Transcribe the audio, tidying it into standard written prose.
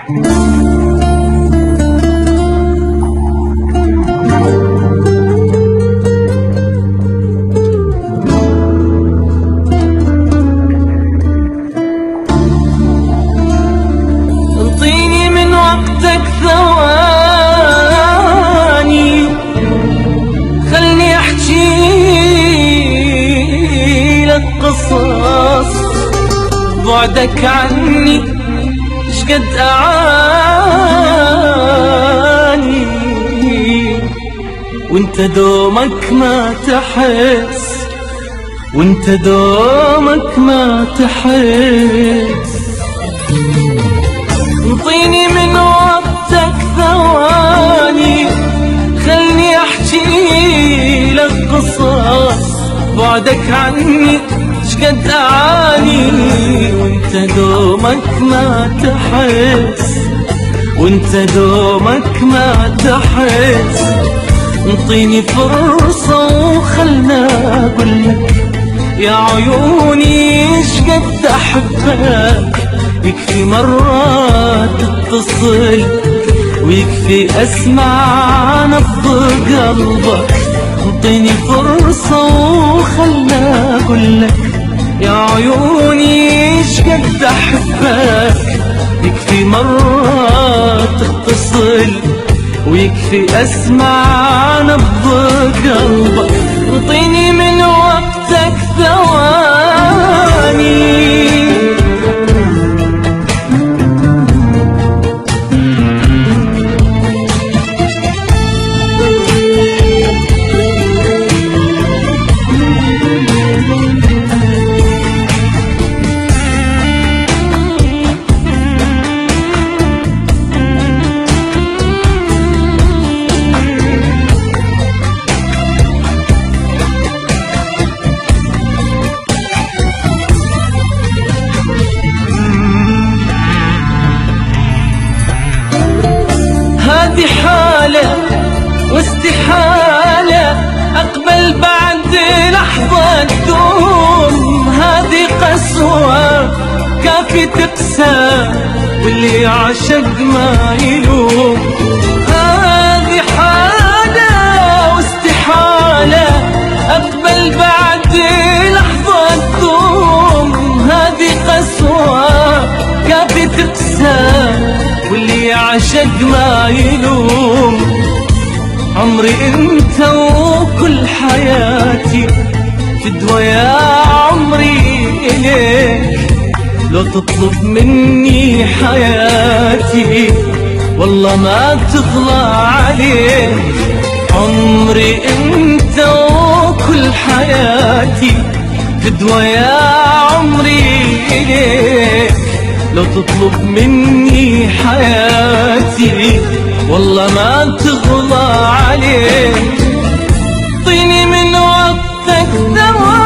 انطيني من وقتك ثواني، خلني احكي لك قصص. بعدك عني شقد اعاني، وانت دومك ما تحس، وانت دومك ما تحس. انطيني من وقتك ثواني، خلني احكي لك قصص. بعدك عني شقد اعاني، وانت دومك ما تحس، وانت دومك ما تحس. انطيني فرصة وخلنا اقولك يا عيوني شقد احبك. يكفي مرة تتصل، ويكفي اسمع نبض قلبك. انطيني فرصة وخلنا اقولك يا عيوني شقد احبك. يكفي مرة تتصل، ويكفي اسمع نبض قلبك. انطيني من وقتك ثواني. هذه حالة واستحالة أقبل بعد لحظة تدوم. هذه قسوة كافي تقسى، واللي عاشق ما يلوم. هذه حالة واستحالة أقبل بعد لحظة تدوم. هذه قسوة كافي تقسى، واللي عاشق ما يلوم. عمري انت وكل حياتي فدوى يا عمري إليك. لو تطلب مني حياتي والله ما تغلى عليك. عمري انت وكل حياتي فدوى يا عمري إليك. لو تطلب مني حياتي والله ما تغلى عليك. اعطيني من وقتك دواء